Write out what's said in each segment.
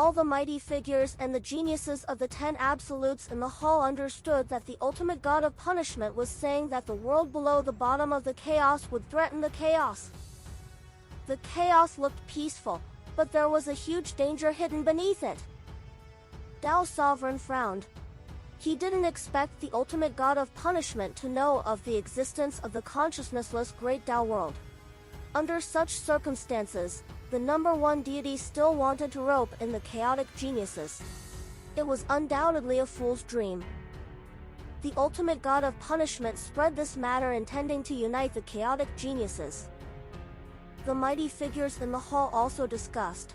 All the mighty figures and the geniuses of the 10 absolutes in the hall understood that the ultimate god of punishment was saying that the world below the bottom of the chaos would threaten the chaos. The chaos looked peaceful, but there was a huge danger hidden beneath it. Tao Sovereign frowned. He didn't expect the ultimate god of punishment to know of the existence of the consciousnessless great Tao world. Under such circumstances, the number one deity still wanted to rope in the chaotic geniuses. It was undoubtedly a fool's dream. The ultimate god of punishment spread this matter intending to unite the chaotic geniuses. The mighty figures in the hall also discussed.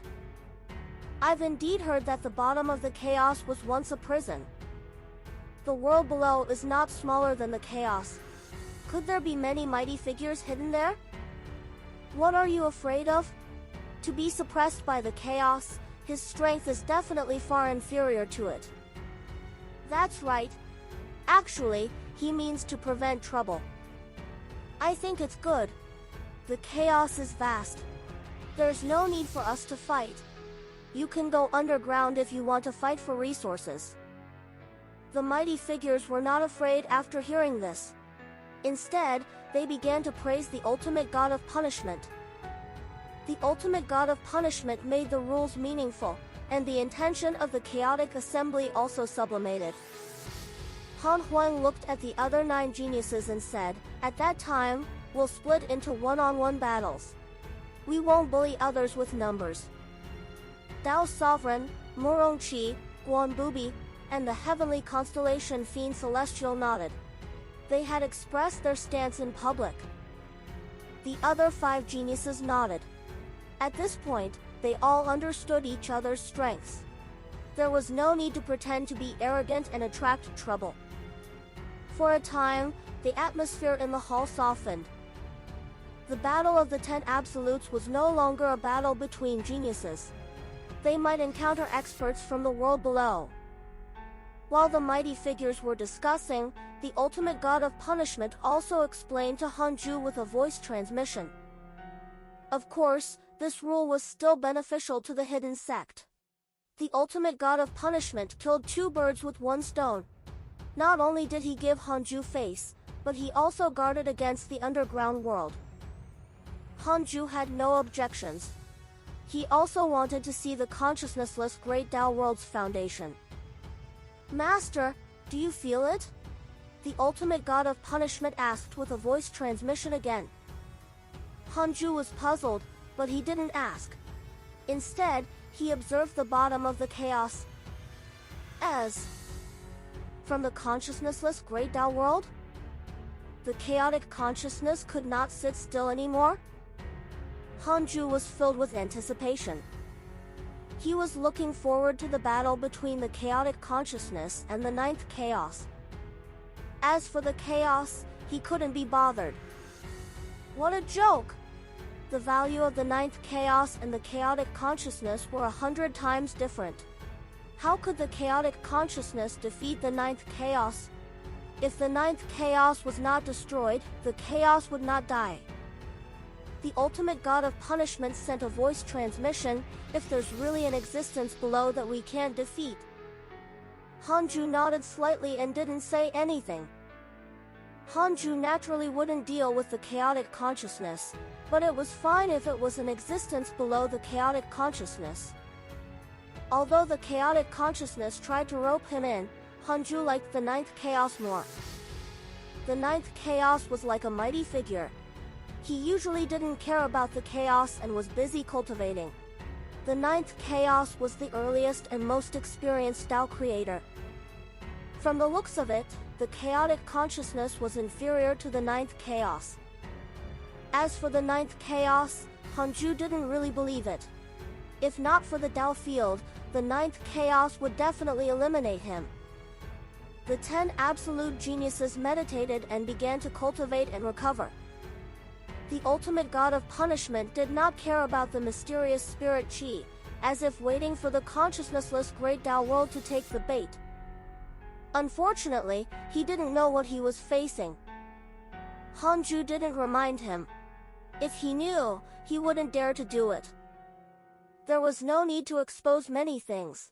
I've indeed heard that the bottom of the chaos was once a prison. The world below is not smaller than the chaos. Could there be many mighty figures hidden there? What are you afraid of? To be suppressed by the chaos, his strength is definitely far inferior to it. That's right. Actually, he means to prevent trouble. I think it's good. The chaos is vast. There's no need for us to fight. You can go underground if you want to fight for resources. The mighty figures were not afraid after hearing this. Instead, they began to praise the ultimate god of punishment. The ultimate god of punishment made the rules meaningful, and the intention of the chaotic assembly also sublimated. Han Huang looked at the other 9 geniuses and said, at that time, we'll split into one-on-one battles. We won't bully others with numbers. Tao Sovereign, Murongqi, Guanbubi, and the heavenly constellation Fiend Celestial nodded. They had expressed their stance in public. The other 5 geniuses nodded. At this point, they all understood each other's strengths. There was no need to pretend to be arrogant and attract trouble. For a time, the atmosphere in the hall softened. The battle of the 10 absolutes was no longer a battle between geniuses. They might encounter experts from the world below. While the mighty figures were discussing, the ultimate god of punishment also explained to Hanju with a voice transmission. Of course, this rule was still beneficial to the hidden sect. The ultimate god of punishment killed 2 birds with 1 stone. Not only did he give Hanju face, but he also guarded against the underground world. Hanju had no objections. He also wanted to see the consciousnessless Great Tao World's foundation. Master, do you feel it? The ultimate god of punishment asked with a voice transmission again. Hanju was puzzled, but he didn't ask. Instead, he observed the bottom of the chaos. As from the consciousnessless Great Tao World? The chaotic consciousness could not sit still anymore? Hanju was filled with anticipation. He was looking forward to the battle between the chaotic consciousness and the 9th chaos. As for the chaos, he couldn't be bothered. What a joke! The value of the 9th chaos and the chaotic consciousness were 100 times different. How could the chaotic consciousness defeat the 9th chaos? If the 9th chaos was not destroyed, the chaos would not die. The ultimate god of punishment sent a voice transmission, if there's really an existence below that we can't defeat. Hanju nodded slightly and didn't say anything. Hanju naturally wouldn't deal with the chaotic consciousness, but it was fine if it was an existence below the chaotic consciousness. Although the chaotic consciousness tried to rope him in, Hanju liked the 9th chaos more. The 9th chaos was like a mighty figure. He usually didn't care about the chaos and was busy cultivating. The 9th chaos was the earliest and most experienced Tao creator. From the looks of it, the chaotic consciousness was inferior to the 9th chaos. As for the 9th chaos, Hanju didn't really believe it. If not for the Tao field, the 9th chaos would definitely eliminate him. The 10 absolute geniuses meditated and began to cultivate and recover. The ultimate god of punishment did not care about the mysterious spirit Qi, as if waiting for the consciousnessless Great Tao World to take the bait. Unfortunately, he didn't know what he was facing. Hanju didn't remind him. If he knew, he wouldn't dare to do it. There was no need to expose many things.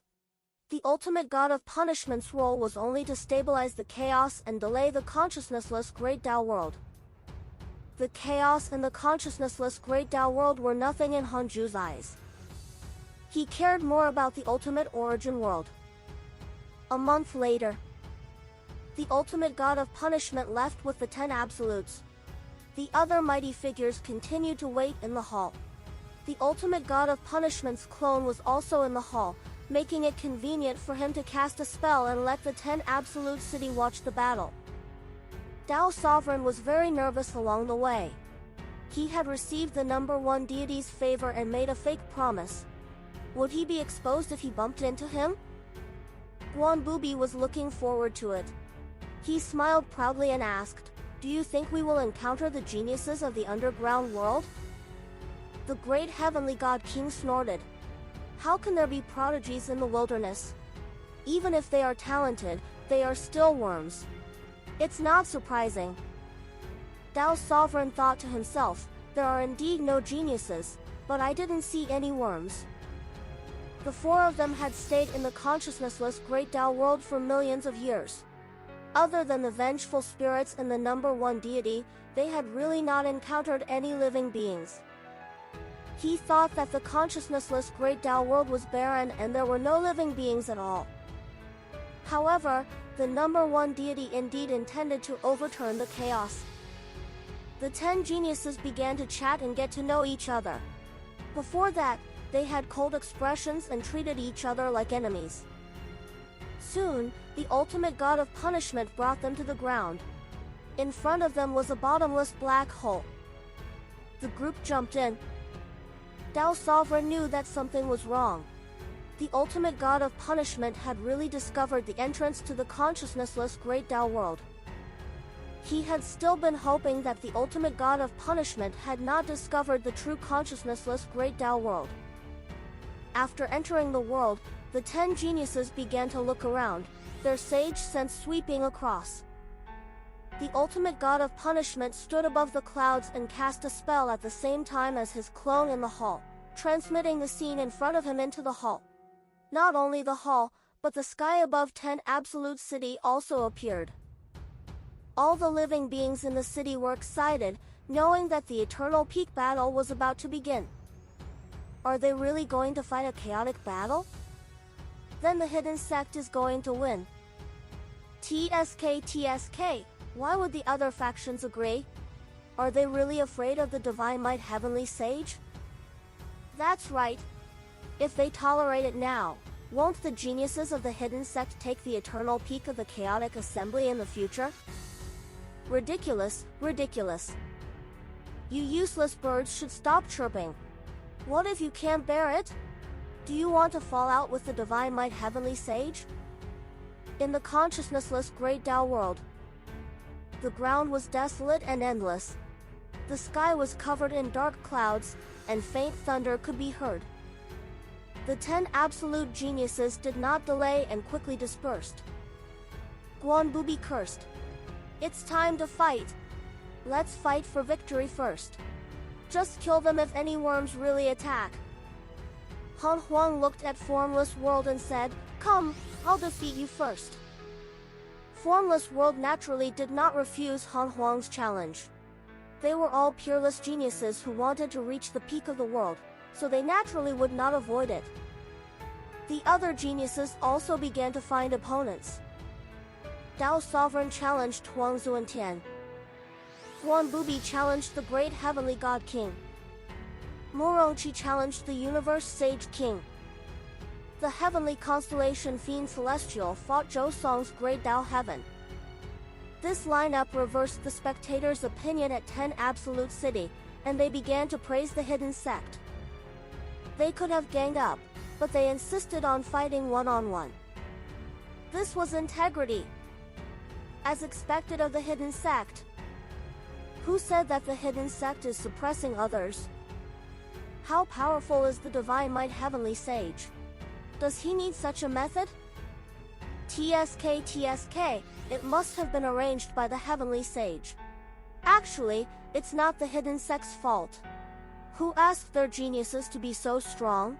The ultimate god of punishment's role was only to stabilize the chaos and delay the consciousnessless Great Tao world. The chaos and the consciousnessless Great Tao world were nothing in Hanju's eyes. He cared more about the ultimate origin world. A month later, the ultimate god of punishment left with the 10 absolutes. The other mighty figures continued to wait in the hall. The ultimate god of punishment's clone was also in the hall, making it convenient for him to cast a spell and let the 10 absolute city watch the battle. Tao Sovereign was very nervous along the way. He had received the number 1 deity's favor and made a fake promise. Would he be exposed if he bumped into him? Guanbubi was looking forward to it. He smiled proudly and asked, "Do you think we will encounter the geniuses of the underground world?" The great heavenly god king snorted. How can there be prodigies in the wilderness? Even if they are talented, they are still worms. It's not surprising. Tao Sovereign thought to himself, there are indeed no geniuses, but I didn't see any worms. The 4 of them had stayed in the consciousnessless Great Tao world for millions of years. Other than the vengeful spirits and the number 1 deity, they had really not encountered any living beings. He thought that the consciousnessless Great Tao world was barren and there were no living beings at all. However, the number 1 deity indeed intended to overturn the chaos. The 10 geniuses began to chat and get to know each other. Before that, they had cold expressions and treated each other like enemies. Soon, the ultimate god of punishment brought them to the ground. In front of them was a bottomless black hole. The group jumped in. Tao Sovereign knew that something was wrong. The ultimate god of punishment had really discovered the entrance to the consciousnessless Great Tao world. He had still been hoping that the ultimate god of punishment had not discovered the true consciousnessless Great Tao world. After entering the world, the 10 geniuses began to look around, their sage sense sweeping across. The ultimate god of punishment stood above the clouds and cast a spell at the same time as his clone in the hall, transmitting the scene in front of him into the hall. Not only the hall, but the sky above 10 absolute city also appeared. All the living beings in the city were excited, knowing that the eternal peak battle was about to begin. Are they really going to fight a chaotic battle? Then the hidden sect is going to win. TSK, why would the other factions agree? Are they really afraid of the Divine Might Heavenly Sage? That's right. If they tolerate it now, won't the geniuses of the hidden sect take the eternal peak of the chaotic assembly in the future? Ridiculous, ridiculous. You useless birds should stop chirping. What if you can't bear it? Do you want to fall out with the Divine Might Heavenly Sage? In the consciousnessless Great Tao world, the ground was desolate and endless. The sky was covered in dark clouds, and faint thunder could be heard. The 10 absolute geniuses did not delay and quickly dispersed. Guanbubi cursed. It's time to fight. Let's fight for victory first. Just kill them if any worms really attack. Han Huang looked at Formless World and said, "Come, I'll defeat you first." Formless World naturally did not refuse Han Huang's challenge. They were all peerless geniuses who wanted to reach the peak of the world, so they naturally would not avoid it. The other geniuses also began to find opponents. Tao Sovereign challenged Huang Zuantian. Guanbubi challenged the great heavenly god king. Murongqi challenged the universe sage king. The heavenly constellation Fiend Celestial fought Zhou Song's great Tao heaven. This lineup reversed the spectators' opinion at 10 Absolute City, and they began to praise the hidden sect. They could have ganged up, but they insisted on fighting one-on-one. This was integrity, as expected of the hidden sect. Who said that the hidden sect is suppressing others? How powerful is the Divine Might Heavenly Sage? Does he need such a method? TSK, it must have been arranged by the Heavenly Sage. Actually, it's not the hidden sect's fault. Who asked their geniuses to be so strong?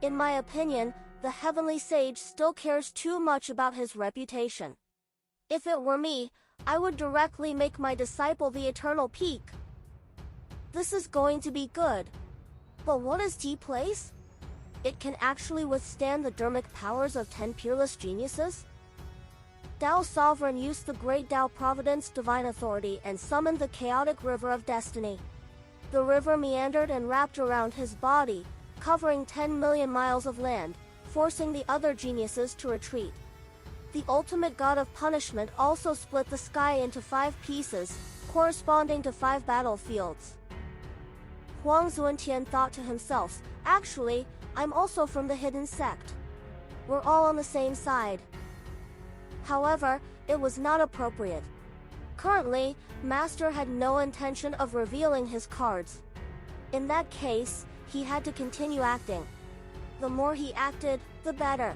In my opinion, the heavenly sage still cares too much about his reputation. If it were me, I would directly make my disciple the eternal peak. This is going to be good. But what is T-Place? It can actually withstand the dermic powers of 10 peerless geniuses? Tao Sovereign used the great Tao Providence divine authority and summoned the chaotic river of destiny. The river meandered and wrapped around his body, covering 10 million miles of land, forcing the other geniuses to retreat. The ultimate god of punishment also split the sky into 5 pieces, corresponding to 5 battlefields. Huang Zuantian thought to himself, actually, I'm also from the hidden sect. We're all on the same side. However, it was not appropriate. Currently, Master had no intention of revealing his cards. In that case, he had to continue acting. The more he acted, the better.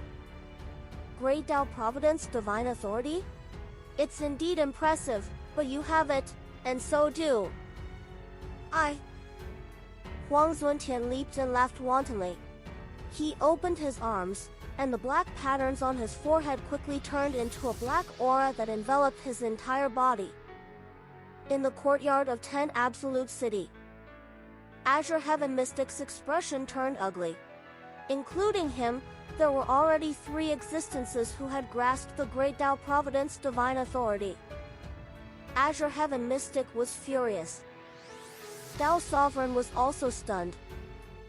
Great Tao Providence Divine Authority? It's indeed impressive, but you have it, and so do I. Huang Zuntian leaped and laughed wantonly. He opened his arms, and the black patterns on his forehead quickly turned into a black aura that enveloped his entire body. In the courtyard of 10 Absolute City, Azure Heaven Mystic's expression turned ugly. Including him, there were already 3 existences who had grasped the great Tao Providence divine authority. Azure Heaven Mystic was furious. Tao Sovereign was also stunned.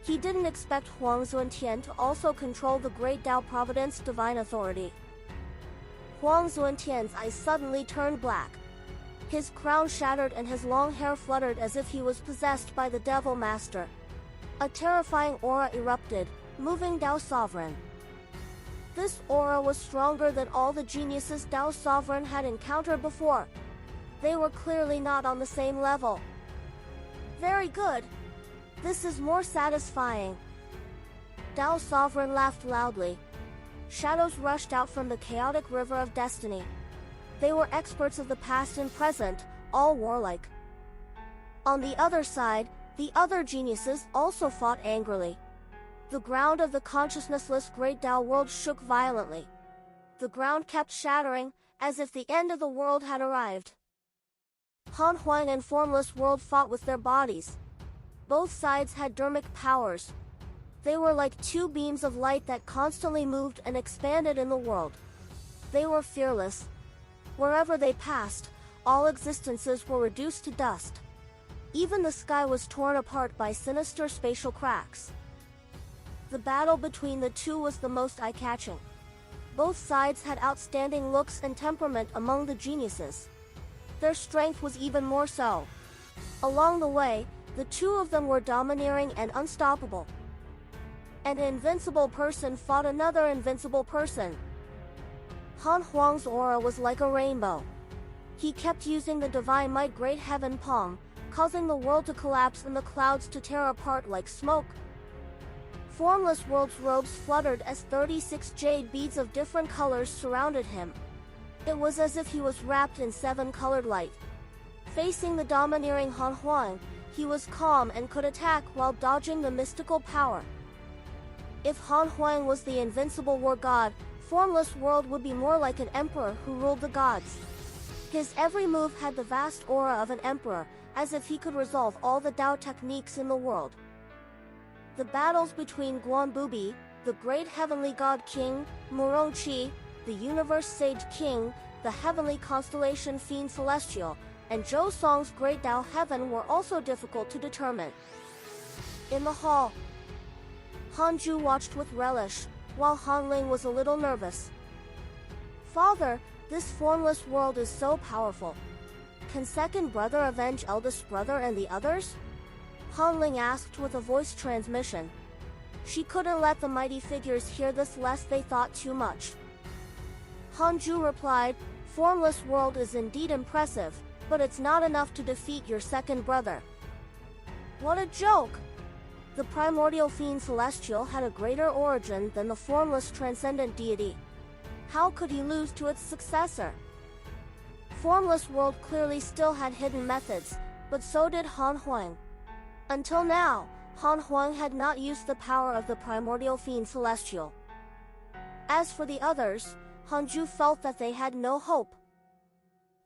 He didn't expect Huang Zuntian to also control the great Tao Providence divine authority. Huang Zuntian's eyes suddenly turned black. His crown shattered and his long hair fluttered as if he was possessed by the Devil Master. A terrifying aura erupted, moving Tao Sovereign. This aura was stronger than all the geniuses Tao Sovereign had encountered before. They were clearly not on the same level. Very good. This is more satisfying. Tao Sovereign laughed loudly. Shadows rushed out from the chaotic river of destiny. They were experts of the past and present, all warlike. On the other side, the other geniuses also fought angrily. The ground of the consciousnessless great Tao world shook violently. The ground kept shattering, as if the end of the world had arrived. Han Huang and Formless World fought with their bodies. Both sides had dermic powers. They were like 2 beams of light that constantly moved and expanded in the world. They were fearless. Wherever they passed, all existences were reduced to dust. Even the sky was torn apart by sinister spatial cracks. The battle between the two was the most eye-catching. Both sides had outstanding looks and temperament among the geniuses. Their strength was even more so. Along the way, the two of them were domineering and unstoppable. An invincible person fought another invincible person. Han Huang's aura was like a rainbow. He kept using the divine might Great Heaven Palm, causing the world to collapse and the clouds to tear apart like smoke. Formless World's robes fluttered as 36 jade beads of different colors surrounded him. It was as if he was wrapped in 7-colored light. Facing the domineering Han Huang, he was calm and could attack while dodging the mystical power. If Han Huang was the invincible war god, Formless World would be more like an emperor who ruled the gods. His every move had the vast aura of an emperor, as if he could resolve all the Tao techniques in the world. The battles between Guanbubi, the great heavenly god king, Murongqi, the universe sage king, the heavenly constellation fiend celestial, and Zhou Song's great Tao heaven were also difficult to determine. In the hall, Han Ju watched with relish, while Han Ling was a little nervous. Father, this formless world is so powerful. Can second brother avenge eldest brother and the others? Han Ling asked with a voice transmission. She couldn't let the mighty figures hear this lest they thought too much. Han Ju replied, Formless World is indeed impressive, but it's not enough to defeat your second brother. What a joke! The primordial fiend celestial had a greater origin than the formless transcendent deity. How could he lose to its successor? Formless World clearly still had hidden methods, but so did Han Huang. Until now, Han Huang had not used the power of the primordial fiend Celestial. As for the others, Hanju felt that they had no hope.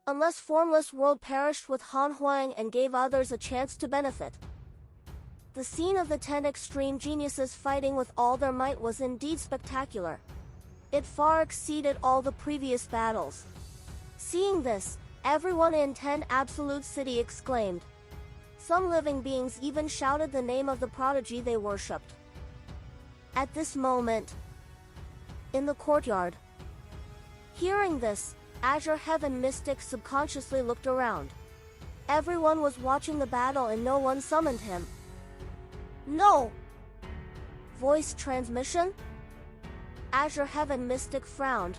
Unless formless world perished with Han Huang and gave others a chance to benefit. The scene of the 10 extreme geniuses fighting with all their might was indeed spectacular. It far exceeded all the previous battles. Seeing this, everyone in 10 Absolute City exclaimed. Some living beings even shouted the name of the prodigy they worshipped. At this moment, in the courtyard, hearing this, Azure Heaven Mystic subconsciously looked around. Everyone was watching the battle and no one summoned him. No! Voice transmission? Azure Heaven Mystic frowned.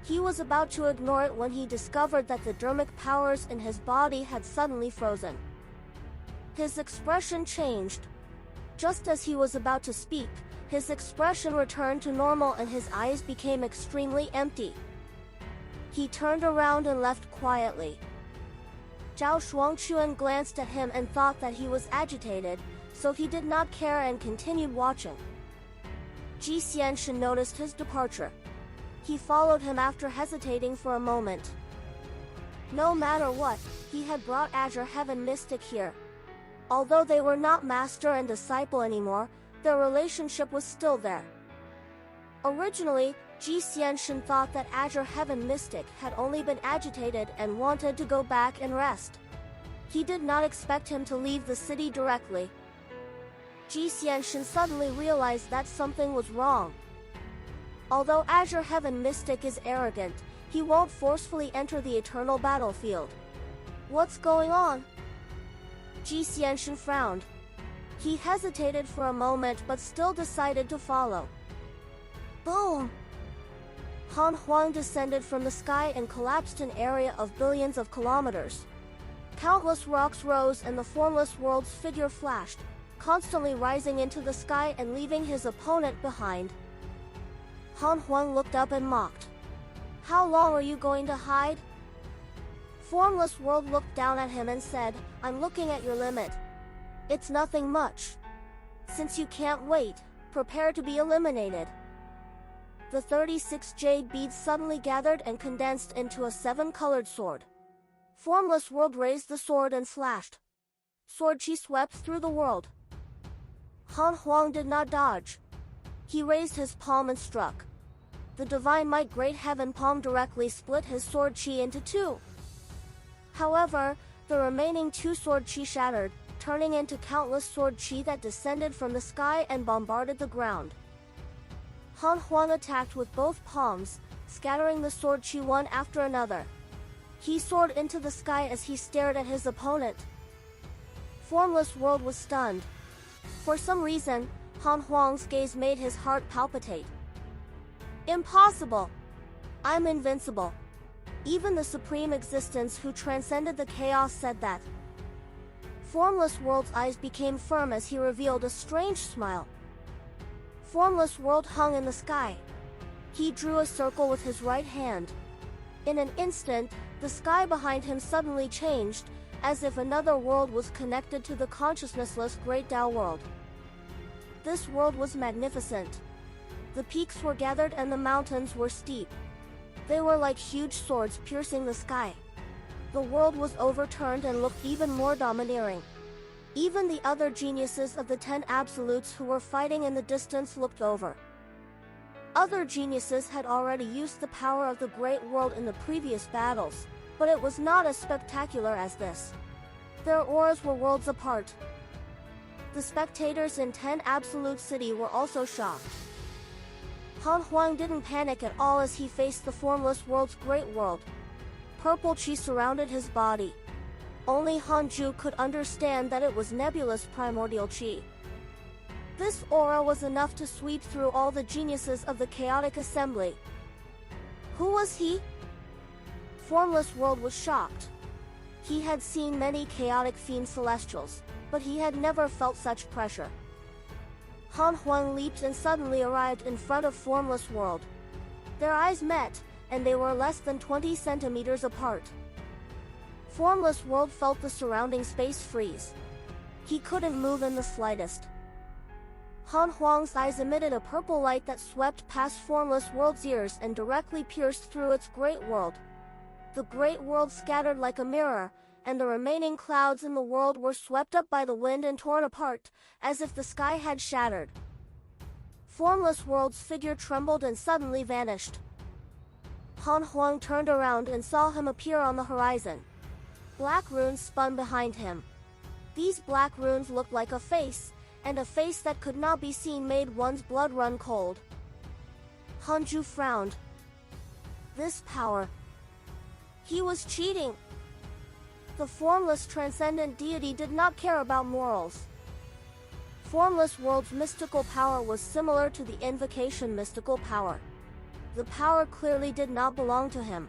He was about to ignore it when he discovered that the dermic powers in his body had suddenly frozen. His expression changed. Just as he was about to speak, his expression returned to normal and his eyes became extremely empty. He turned around and left quietly. Zhao Shuangchuan glanced at him and thought that he was agitated, so he did not care and continued watching. Ji Xianshan noticed his departure. He followed him after hesitating for a moment. No matter what, he had brought Azure Heaven Mystic here. Although they were not master and disciple anymore, their relationship was still there. Originally, Ji Xianshan thought that Azure Heaven Mystic had only been agitated and wanted to go back and rest. He did not expect him to leave the city directly. Ji Xianshan suddenly realized that something was wrong. Although Azure Heaven Mystic is arrogant, he won't forcefully enter the eternal battlefield. What's going on? Ji Xianshan frowned. He hesitated for a moment but still decided to follow. Boom! Han Huang descended from the sky and collapsed an area of billions of kilometers. Countless rocks rose and the formless world's figure flashed, constantly rising into the sky and leaving his opponent behind. Han Huang looked up and mocked. How long are you going to hide? Formless World looked down at him and said, I'm looking at your limit. It's nothing much. Since you can't wait, prepare to be eliminated. The 36 jade beads suddenly gathered and condensed into a 7-colored sword. Formless World raised the sword and slashed. Sword chi swept through the world. Han Huang did not dodge. He raised his palm and struck. The Divine Might Great Heaven Palm directly split his sword chi into 2. However, the remaining 2 sword chi shattered, turning into countless sword chi that descended from the sky and bombarded the ground. Han Huang attacked with both palms, scattering the sword chi one after another. He soared into the sky as he stared at his opponent. Formless World was stunned. For some reason, Han Huang's gaze made his heart palpitate. Impossible! I'm invincible. Even the Supreme Existence who transcended the chaos said that. Formless World's eyes became firm as he revealed a strange smile. Formless World hung in the sky. He drew a circle with his right hand. In an instant, the sky behind him suddenly changed, as if another world was connected to the consciousnessless Great Tao world. This world was magnificent. The peaks were gathered and the mountains were steep. They were like huge swords piercing the sky. The world was overturned and looked even more domineering. Even the other geniuses of the 10 Absolutes who were fighting in the distance looked over. Other geniuses had already used the power of the Great World in the previous battles, but it was not as spectacular as this. Their auras were worlds apart. The spectators in 10 Absolute City were also shocked. Han Huang didn't panic at all as he faced the formless world's great world. Purple chi surrounded his body. Only Hanju could understand that it was nebulous primordial chi. This aura was enough to sweep through all the geniuses of the chaotic assembly. Who was he? Formless World was shocked. He had seen many chaotic fiend celestials, but he had never felt such pressure. Han Huang leaped and suddenly arrived in front of Formless World. Their eyes met, and they were less than 20 centimeters apart. Formless World felt the surrounding space freeze. He couldn't move in the slightest. Han Huang's eyes emitted a purple light that swept past Formless World's ears and directly pierced through its great world. The great world scattered like a mirror, and the remaining clouds in the world were swept up by the wind and torn apart, as if the sky had shattered. Formless World's figure trembled and suddenly vanished. Han Huang turned around and saw him appear on the horizon. Black runes spun behind him. These black runes looked like a face, and a face that could not be seen made one's blood run cold. Hanju frowned. This power. He was cheating. The formless transcendent deity did not care about morals. Formless World's mystical power was similar to the invocation mystical power. The power clearly did not belong to him.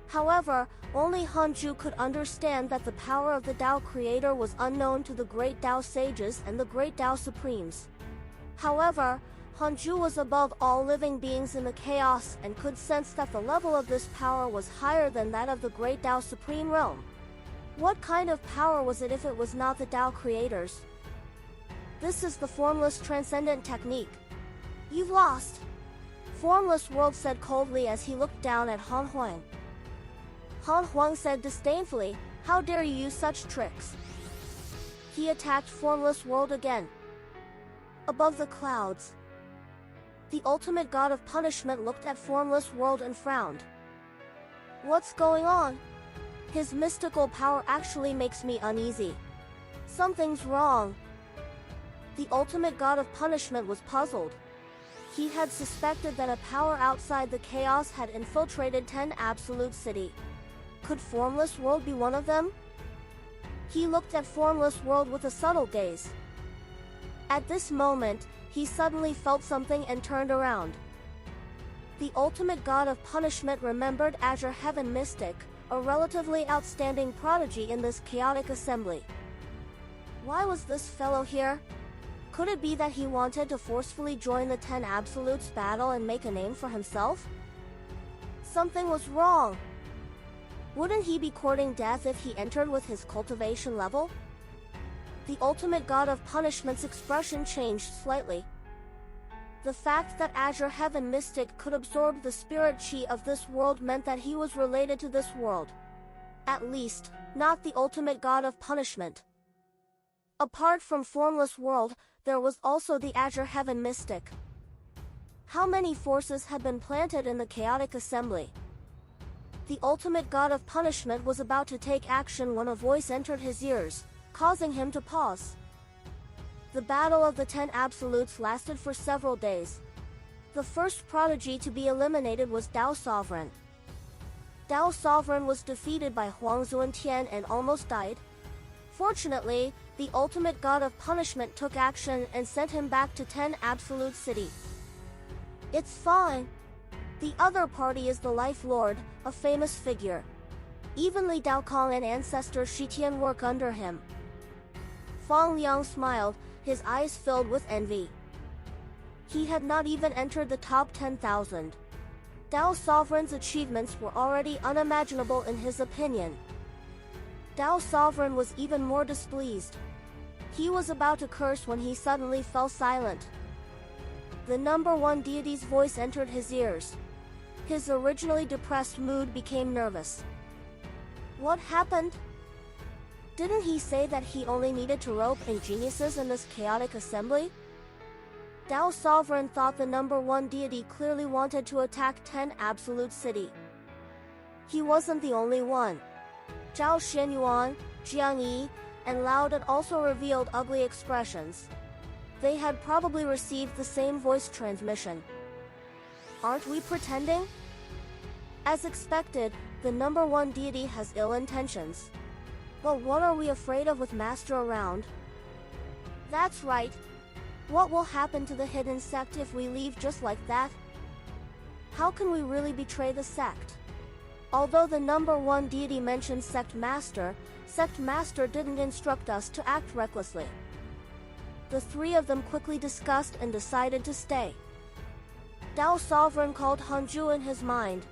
However, only Hanju could understand that the power of the Tao Creator was unknown to the great Tao sages and the great Tao supremes. However, Hanju was above all living beings in the chaos and could sense that the level of this power was higher than that of the great Tao supreme realm. What kind of power was it if it was not the Tao Creators? This is the formless transcendent technique. You've lost. Formless World said coldly as he looked down at Han Huang. Han Huang said disdainfully, "How dare you use such tricks?" He attacked Formless World again. Above the clouds, the ultimate god of punishment looked at Formless World and frowned. What's going on? His mystical power actually makes me uneasy. Something's wrong. The ultimate god of punishment was puzzled. He had suspected that a power outside the chaos had infiltrated 10 Absolute City. Could Formless World be one of them? He looked at Formless World with a subtle gaze. At this moment, he suddenly felt something and turned around. The ultimate god of punishment remembered Azure Heaven Mystic, a relatively outstanding prodigy in this chaotic assembly. Why was this fellow here? Could it be that he wanted to forcefully join the 10 Absolutes battle and make a name for himself? Something was wrong. Wouldn't he be courting death if he entered with his cultivation level? The ultimate god of punishment's expression changed slightly. The fact that Azure Heaven Mystic could absorb the spirit chi of this world meant that he was related to this world. At least, not the ultimate god of punishment. Apart from Formless World, there was also the Azure Heaven Mystic. How many forces had been planted in the chaotic assembly? The ultimate god of punishment was about to take action when a voice entered his ears, causing him to pause. The battle of the 10 Absolutes lasted for several days. The first prodigy to be eliminated was Tao Sovereign. Tao Sovereign was defeated by Huang Zuantian and almost died. Fortunately, the ultimate god of punishment took action and sent him back to 10 Absolute City. It's fine. The other party is the Life Lord, a famous figure. Even Li Daokong and ancestor Shitian work under him. Fang Liang smiled, his eyes filled with envy. He had not even entered the top 10,000. Tao Sovereign's achievements were already unimaginable in his opinion. Tao Sovereign was even more displeased. He was about to curse when he suddenly fell silent. The number one deity's voice entered his ears. His originally depressed mood became nervous. What happened? Didn't he say that he only needed to rope in geniuses in this chaotic assembly? Tao Sovereign thought the number one deity clearly wanted to attack 10 Absolute City. He wasn't the only one. Zhao Xianyuan, Jiang Yi, and Lao had also revealed ugly expressions. They had probably received the same voice transmission. Aren't we pretending? As expected, the number one deity has ill intentions. But what are we afraid of with Master around? That's right. What will happen to the hidden sect if we leave just like that? How can we really betray the sect? Although the number one deity mentioned Sect Master didn't instruct us to act recklessly. The three of them quickly discussed and decided to stay. Tao Sovereign called Hanju in his mind.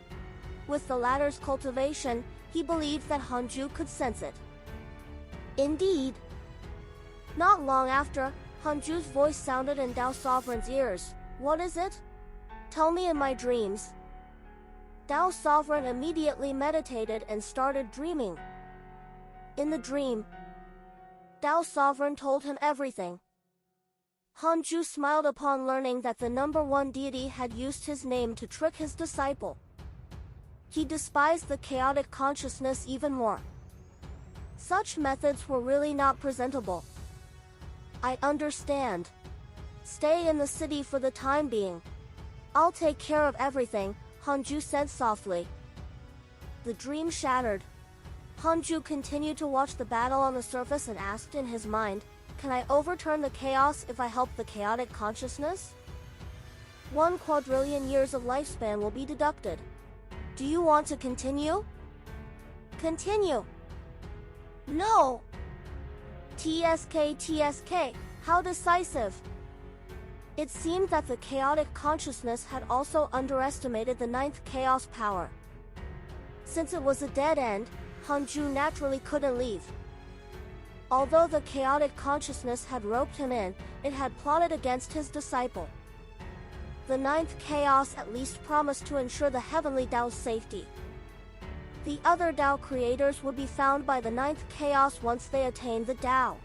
With the latter's cultivation, he believed that Hanju could sense it. Indeed. Not long after, Hanju's voice sounded in Dao Sovereign's ears. What is it? Tell me in my dreams. Dao Sovereign immediately meditated and started dreaming. In the dream, Dao Sovereign told him everything. Hanju smiled upon learning that the number one deity had used his name to trick his disciple. He despised the chaotic consciousness even more. Such methods were really not presentable. I understand. Stay in the city for the time being. I'll take care of everything, Hanju said softly. The dream shattered. Hanju continued to watch the battle on the surface and asked in his mind, can I overturn the chaos if I help the chaotic consciousness? 1 quadrillion years of lifespan will be deducted. Do you want to continue? Continue. No. TSK, how decisive. It seemed that the chaotic consciousness had also underestimated the ninth chaos power. Since it was a dead end, Hanju naturally couldn't leave. Although the chaotic consciousness had roped him in, it had plotted against his disciple. The ninth chaos at least promised to ensure the heavenly Dao's safety. The other Dao creators would be found by the ninth chaos once they attained the Dao.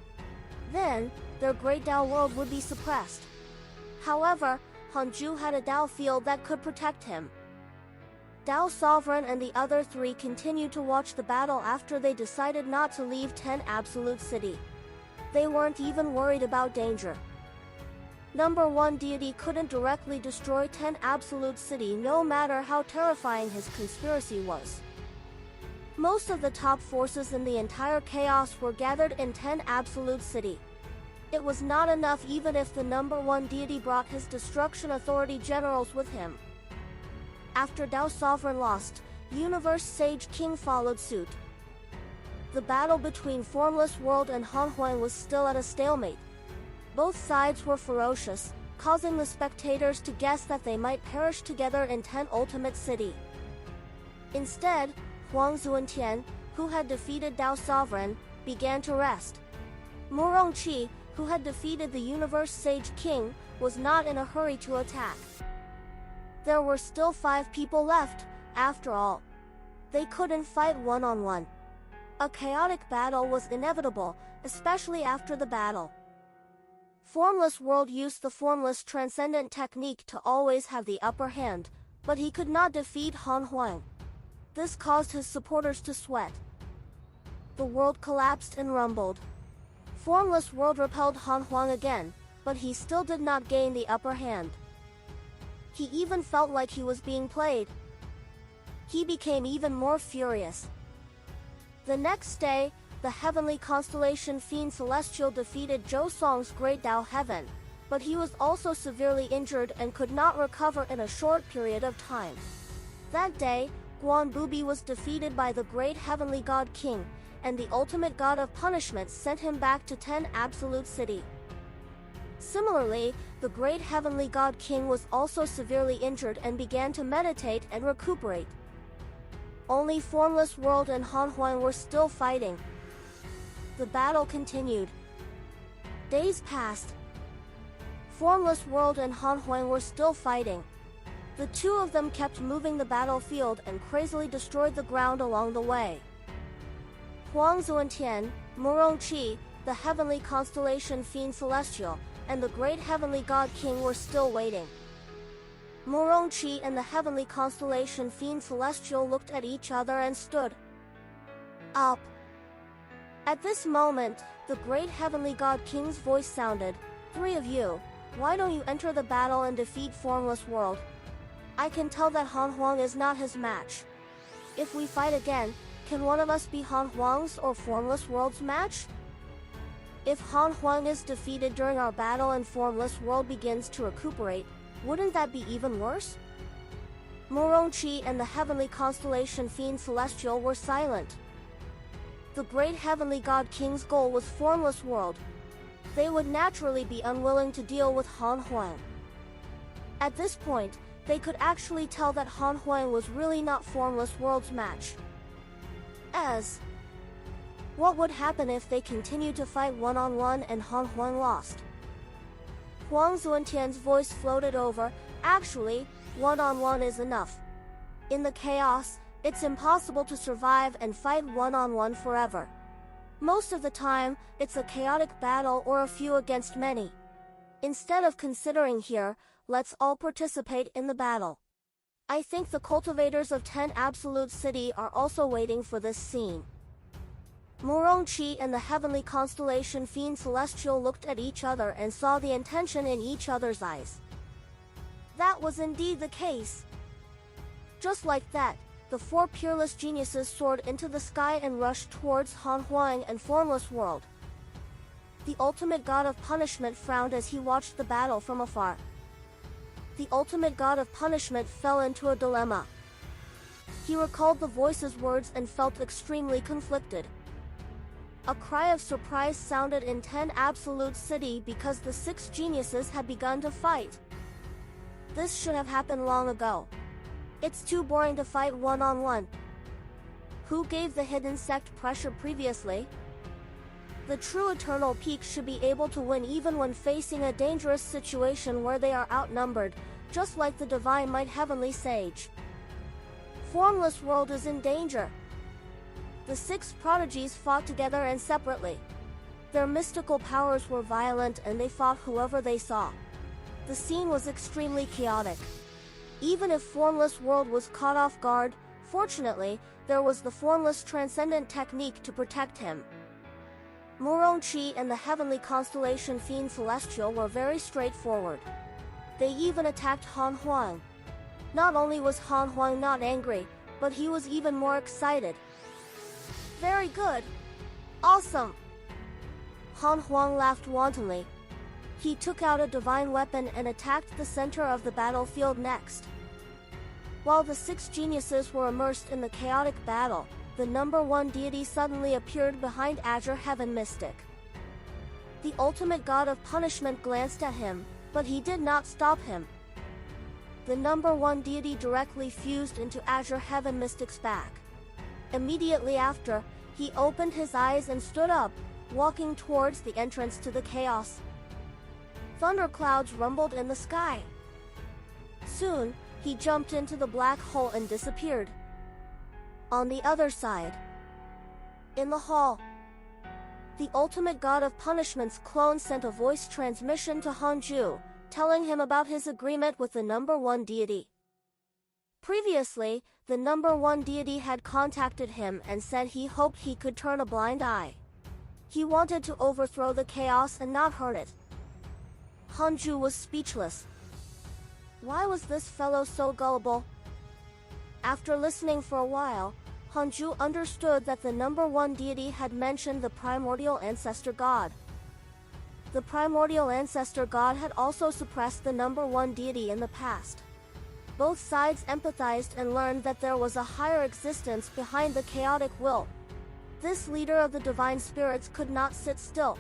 Then, their great Dao world would be suppressed. However, Hanju had a Dao field that could protect him. Dao Sovereign and the other three continued to watch the battle after they decided not to leave 10 Absolute City. They weren't even worried about danger. Number one deity couldn't directly destroy 10 Absolute City no matter how terrifying his conspiracy was. Most of the top forces in the entire chaos were gathered in 10 Absolute City. It was not enough even if the number one deity brought his destruction authority generals with him. After Dao Sovereign lost, Universe Sage King followed suit. The battle between Formless World and Han Huang was still at a stalemate. Both sides were ferocious, causing the spectators to guess that they might perish together in 10 Ultimate City. Instead, Huang Zuantian, who had defeated Dao Sovereign, began to rest. Murongqi, who had defeated the Universe Sage King, was not in a hurry to attack. There were still 5 people left, after all. They couldn't fight one-on-one. A chaotic battle was inevitable, especially after the battle. Formless World used the Formless Transcendent technique to always have the upper hand, but he could not defeat Han Huang. This caused his supporters to sweat. The world collapsed and rumbled. Formless World repelled Han Huang again, but he still did not gain the upper hand. He even felt like he was being played. He became even more furious. The next day, the heavenly constellation Fiend Celestial defeated Zhou Song's Great Dao Heaven, but he was also severely injured and could not recover in a short period of time. That day, Guan Bubi was defeated by the Great Heavenly God King, and the ultimate god of punishment sent him back to 10 Absolute City. Similarly, the Great Heavenly God King was also severely injured and began to meditate and recuperate. Only Formless World and Han Huang were still fighting. The battle continued. Days passed. Formless World and Han Huang were still fighting. The two of them kept moving the battlefield and crazily destroyed the ground along the way. Huang Zuantian, Murongqi, the heavenly constellation Fiend Celestial, and the Great Heavenly God King were still waiting. Murongqi and the heavenly constellation Fiend Celestial looked at each other and stood up. At this moment, the Great Heavenly God King's voice sounded, 3 of you, why don't you enter the battle and defeat Formless World? I can tell that Han Huang is not his match. If we fight again, can one of us be Han Huang's or Formless World's match? If Han Huang is defeated during our battle and Formless World begins to recuperate, wouldn't that be even worse? Murongqi and the heavenly constellation Fiend Celestial were silent. The Great Heavenly God King's goal was Formless World. They would naturally be unwilling to deal with Han Huang. At this point, they could actually tell that Han Huang was really not Formless World's match. What would happen if they continued to fight one-on-one and Han Huang lost? Huang Zuantian's voice floated over. Actually, one-on-one is enough. In the chaos, it's impossible to survive and fight one-on-one forever. Most of the time, it's a chaotic battle or a few against many. Instead of considering here, let's all participate in the battle. I think the cultivators of 10 Absolute City are also waiting for this scene. Murongqi and the heavenly constellation Fiend Celestial looked at each other and saw the intention in each other's eyes. That was indeed the case. Just like that, the four peerless geniuses soared into the sky and rushed towards Han Huang and Formless World. The ultimate god of punishment frowned as he watched the battle from afar. The ultimate god of punishment fell into a dilemma. He recalled the voice's words and felt extremely conflicted. A cry of surprise sounded in 10 Absolute City because the 6 geniuses had begun to fight. This should have happened long ago. It's too boring to fight one-on-one. Who gave the hidden sect pressure previously? The true Eternal Peak should be able to win even when facing a dangerous situation where they are outnumbered, just like the Divine Might Heavenly Sage. Formless World is in danger. The 6 prodigies fought together and separately. Their mystical powers were violent and they fought whoever they saw. The scene was extremely chaotic. Even if Formless World was caught off guard, fortunately, there was the Formless Transcendent technique to protect him. Murongqi and the heavenly constellation Fiend Celestial were very straightforward. They even attacked Han Huang. Not only was Han Huang not angry, but he was even more excited. Very good. Awesome. Han Huang laughed wantonly. He took out a divine weapon and attacked the center of the battlefield next. While the 6 geniuses were immersed in the chaotic battle, the number 1 deity suddenly appeared behind Azure Heaven Mystic. The ultimate god of punishment glanced at him, but he did not stop him. The number 1 deity directly fused into Azure Heaven Mystic's back. Immediately after, he opened his eyes and stood up, walking towards the entrance to the chaos. Thunderclouds rumbled in the sky. Soon, he jumped into the black hole and disappeared. On the other side, in the hall, the ultimate god of punishment's clone sent a voice transmission to Hanju, telling him about his agreement with the number 1 deity. Previously, the number 1 deity had contacted him and said he hoped he could turn a blind eye. He wanted to overthrow the chaos and not hurt it. Hanju was speechless. Why was this fellow so gullible? After listening for a while, Hanju understood that the number 1 deity had mentioned the primordial ancestor god. The primordial ancestor god had also suppressed the number 1 deity in the past. Both sides empathized and learned that there was a higher existence behind the chaotic will. This leader of the divine spirits could not sit still.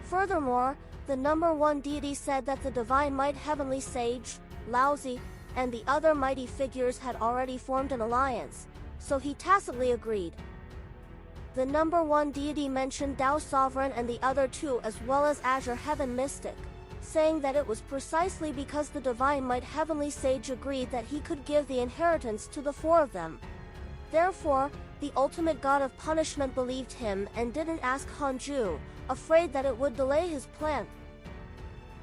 Furthermore, the number 1 deity said that the divine might heavenly sage, Laozi, and the other mighty figures had already formed an alliance, so he tacitly agreed. The number 1 deity mentioned Tao Sovereign and the other 2 as well as Azure Heaven Mystic, saying that it was precisely because the divine might heavenly sage agreed that he could give the inheritance to the 4 of them. Therefore, the ultimate god of punishment believed him and didn't ask Hanju, afraid that it would delay his plan.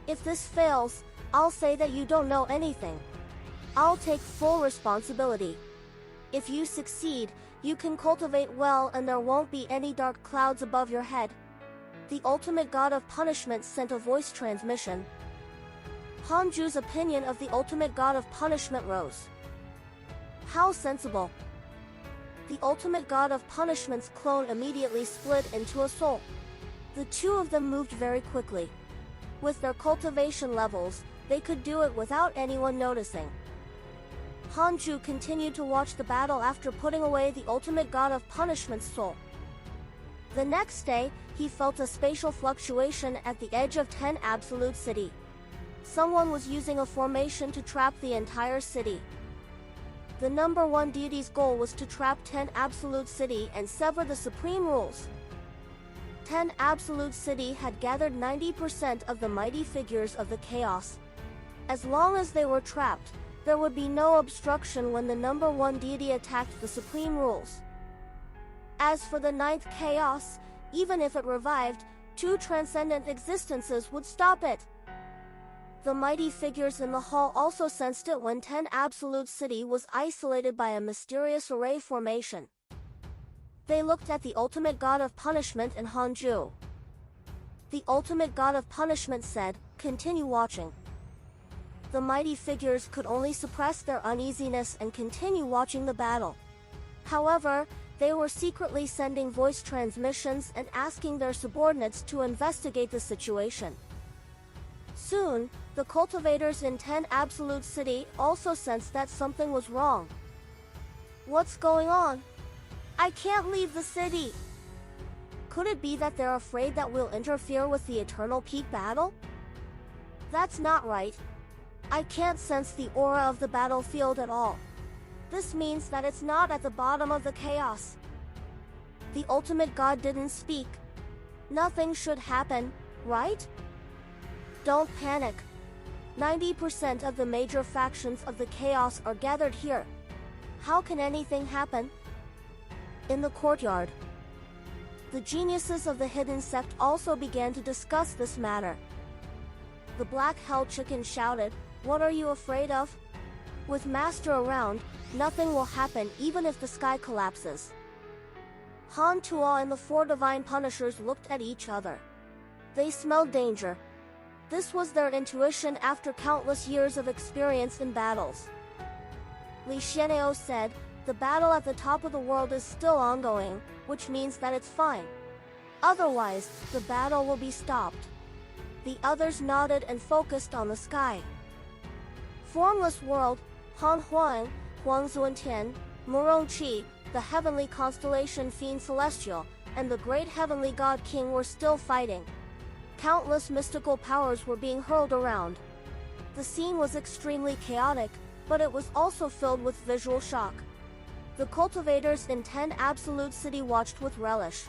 If this fails, I'll say that you don't know anything. I'll take full responsibility. If you succeed, you can cultivate well and there won't be any dark clouds above your head. The ultimate god of punishment sent a voice transmission. Hanju's opinion of the ultimate god of punishment rose. How sensible. The ultimate god of punishment's clone immediately split into a soul. The 2 of them moved very quickly. With their cultivation levels, they could do it without anyone noticing. Hanju continued to watch the battle after putting away the ultimate god of punishment's soul. The next day, he felt a spatial fluctuation at the edge of 10 Absolute City. Someone was using a formation to trap the entire city. The number 1 deity's goal was to trap 10 Absolute City and sever the supreme rules. 10 Absolute City had gathered 90% of the mighty figures of the chaos. As long as they were trapped, there would be no obstruction when the number one deity attacked the supreme rules. As for the ninth chaos, even if it revived, two transcendent existences would stop it. The mighty figures in the hall also sensed it when 10 Absolute City was isolated by a mysterious array formation. They looked at the ultimate god of punishment in Hanju. The ultimate god of punishment said, "Continue watching." The mighty figures could only suppress their uneasiness and continue watching the battle. However, they were secretly sending voice transmissions and asking their subordinates to investigate the situation. Soon, the cultivators in 10 Absolute City also sensed that something was wrong. What's going on? I can't leave the city. Could it be that they're afraid that we'll interfere with the Eternal Peak battle? That's not right. I can't sense the aura of the battlefield at all. This means that it's not at the bottom of the chaos. The ultimate god didn't speak. Nothing should happen, right? Don't panic. 90% of the major factions of the chaos are gathered here. How can anything happen? In the courtyard, the geniuses of the hidden sect also began to discuss this matter. The Black Hell Chicken shouted, "What are you afraid of? With Master around, nothing will happen even if the sky collapses." Han Tuo and the four divine punishers looked at each other. They smelled danger. This was their intuition after countless years of experience in battles. Li Xianeo said, "The battle at the top of the world is still ongoing, which means that it's fine. Otherwise, the battle will be stopped." The others nodded and focused on the sky. Formless world, Han Huang, Huang Zuantian, Murong Qi, the heavenly constellation Fiend Celestial, and the great heavenly god king were still fighting. Countless mystical powers were being hurled around. The scene was extremely chaotic, but it was also filled with visual shock. The cultivators in 10 Absolute City watched with relish.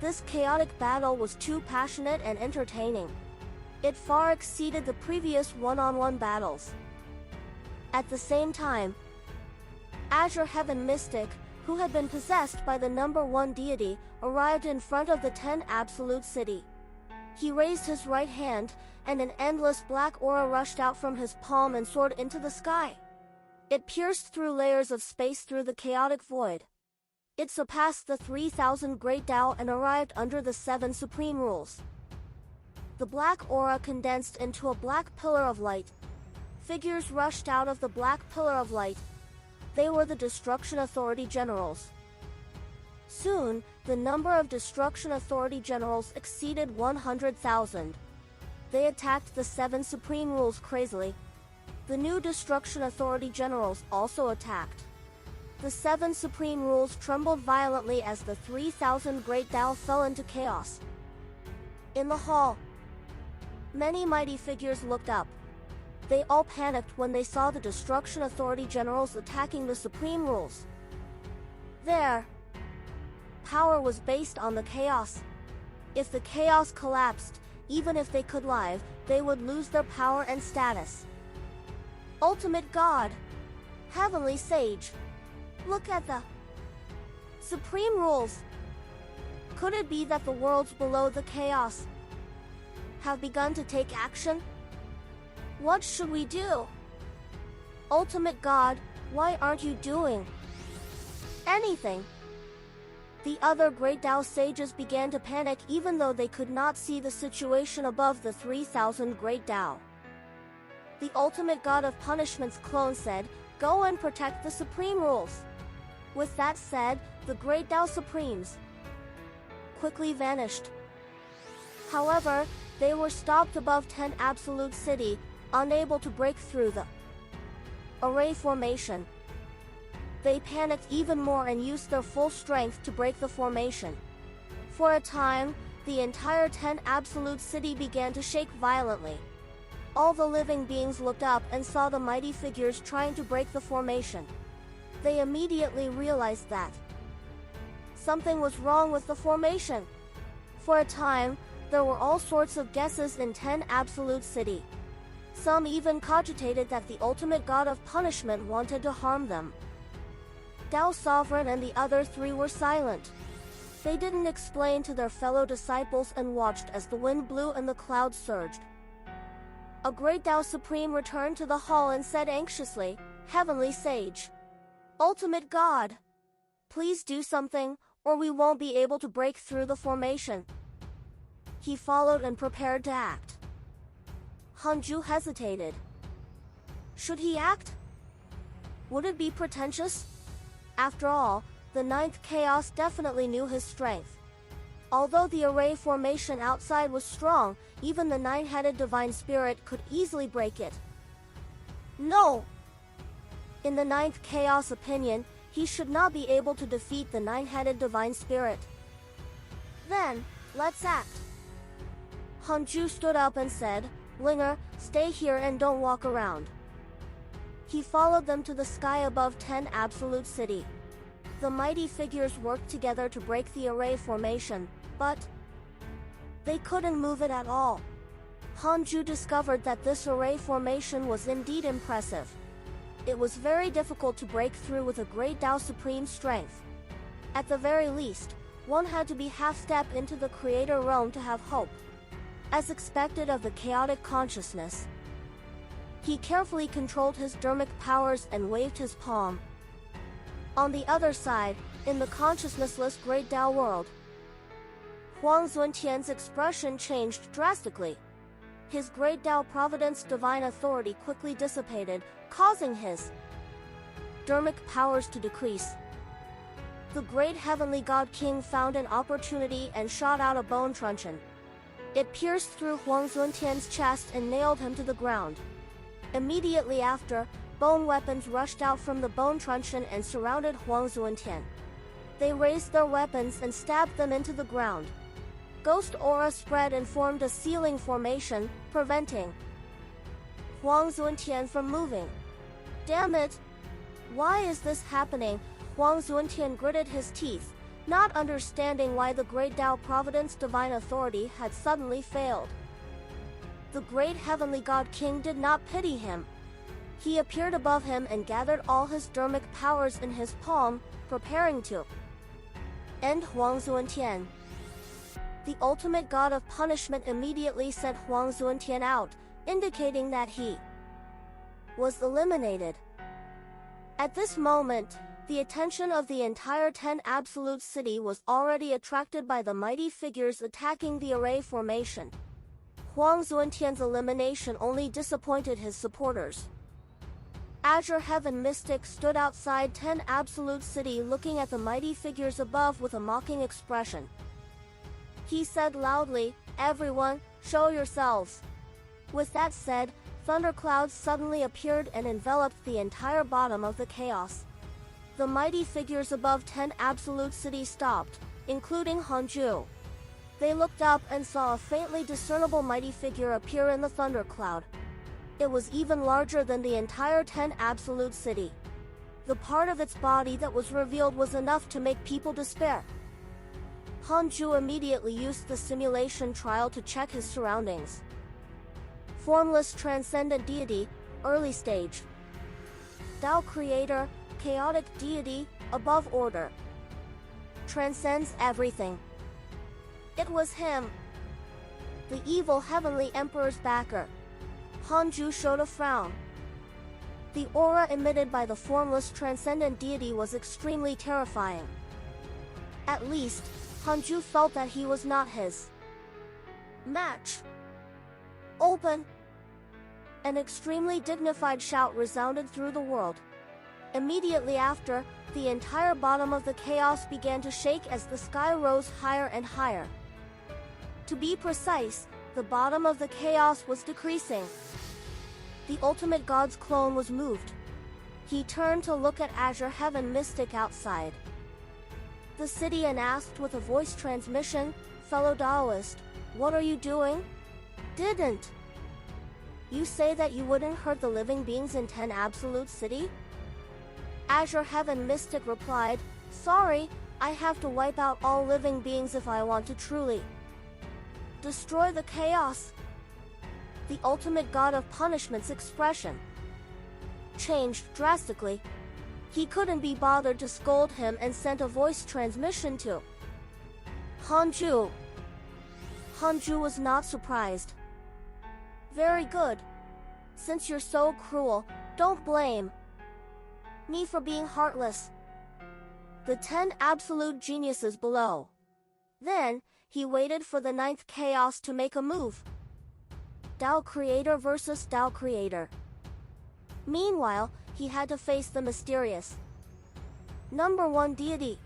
This chaotic battle was too passionate and entertaining. It far exceeded the previous one-on-one battles. At the same time, Azure Heaven Mystic, who had been possessed by the number one deity, arrived in front of the 10 Absolute City. He raised his right hand, and an endless black aura rushed out from his palm and soared into the sky. It pierced through layers of space through the chaotic void. It surpassed the 3,000 Great Tao and arrived under the 7 Supreme Rules. The black aura condensed into a black pillar of light. Figures rushed out of the black pillar of light. They were the Destruction Authority Generals. Soon, the number of Destruction Authority Generals exceeded 100,000. They attacked the 7 Supreme Rules crazily. The new Destruction Authority Generals also attacked. The 7 Supreme Rules trembled violently as the 3,000 Great Tao fell into chaos. In the hall, many mighty figures looked up. They all panicked when they saw the Destruction Authority Generals attacking the Supreme Rules. Their power was based on the chaos. If the chaos collapsed, even if they could live, they would lose their power and status. Ultimate God, Heavenly Sage, look at the Supreme Rules. Could it be that the worlds below the chaos have begun to take action? What should we do? Ultimate God, why aren't you doing anything? The other Great Tao sages began to panic even though they could not see the situation above the 3,000 Great Tao. The ultimate god of punishment's clone said, "Go and protect the Supreme Rules." With that said, the Great Tao Supremes quickly vanished. However, they were stopped above 10 Absolute City, unable to break through the array formation. They panicked even more and used their full strength to break the formation. For a time, the entire 10 Absolute City began to shake violently. All the living beings looked up and saw the mighty figures trying to break the formation. They immediately realized that something was wrong with the formation. For a time, there were all sorts of guesses in 10 Absolute City. Some even cogitated that the ultimate god of punishment wanted to harm them. Tao Sovereign and the other three were silent. They didn't explain to their fellow disciples and watched as the wind blew and the clouds surged. A great Tao Supreme returned to the hall and said anxiously, "Heavenly Sage, Ultimate God, please do something, or we won't be able to break through the formation." He followed and prepared to act. Hanju hesitated. Should he act? Would it be pretentious? After all, the ninth chaos definitely knew his strength. Although the array formation outside was strong, even the nine-headed divine spirit could easily break it. No! In the ninth chaos opinion, he should not be able to defeat the nine-headed divine spirit. Then, let's act. Hanju stood up and said, "Linger, stay here and don't walk around." He followed them to the sky above 10 Absolute City. The mighty figures worked together to break the array formation, but they couldn't move it at all. Hanju discovered that this array formation was indeed impressive. It was very difficult to break through with a great Tao Supreme strength. At the very least, one had to be half-step into the creator realm to have hope. As expected of the chaotic consciousness, he carefully controlled his dermic powers and waved his palm. On the other side, in the consciousnessless Great Tao world, Huang Zuntian's expression changed drastically. His Great Tao Providence divine authority quickly dissipated, causing his dermic powers to decrease. The great heavenly god king found an opportunity and shot out a bone truncheon. It pierced through Huang Zuntian's chest and nailed him to the ground. Immediately after, bone weapons rushed out from the bone truncheon and surrounded Huang Zuntian. They raised their weapons and stabbed them into the ground. Ghost aura spread and formed a ceiling formation, preventing Huang Zuntian from moving. Damn it! Why is this happening? Huang Zuntian gritted his teeth, not understanding why the great Tao Providence divine authority had suddenly failed. The great heavenly god king did not pity him. He appeared above him and gathered all his dermic powers in his palm, preparing to end Huang Zuntian. The ultimate god of punishment immediately sent Huang Zuntian out, indicating that he was eliminated. At this moment, the attention of the entire 10 Absolute City was already attracted by the mighty figures attacking the array formation. Huang Zuntian's elimination only disappointed his supporters. Azure Heaven Mystic stood outside 10 Absolute City looking at the mighty figures above with a mocking expression. He said loudly, "Everyone, show yourselves." With that said, thunderclouds suddenly appeared and enveloped the entire bottom of the chaos. The mighty figures above 10 Absolute City stopped, including Hanju. They looked up and saw a faintly discernible mighty figure appear in the thundercloud. It was even larger than the entire 10 Absolute City. The part of its body that was revealed was enough to make people despair. Hanju immediately used the simulation trial to check his surroundings. Formless transcendent deity, early stage. Tao creator, chaotic deity, above order. Transcends everything. It was him. The evil heavenly emperor's backer. Hanju showed a frown. The aura emitted by the formless transcendent deity was extremely terrifying. At least, Hanju felt that he was not his match. Open! An extremely dignified shout resounded through the world. Immediately after, the entire bottom of the chaos began to shake as the sky rose higher and higher. To be precise, the bottom of the chaos was decreasing. The ultimate god's clone was moved. He turned to look at Azure Heaven Mystic outside the city and asked with a voice transmission, "Fellow Taoist, what are you doing? Didn't you say that you wouldn't hurt the living beings in 10 Absolute City?" Azure Heaven Mystic replied, "Sorry, I have to wipe out all living beings if I want to truly Destroy the chaos. The ultimate god of punishment's expression changed drastically. He couldn't be bothered to scold him and sent a voice transmission to Hanju. Hanju was not surprised. Very good. Since you're so cruel, don't blame me for being heartless. The 10 absolute geniuses below. Then, he waited for the 9th chaos to make a move. Dao Creator versus Dao Creator. Meanwhile, he had to face the mysterious number 1 deity,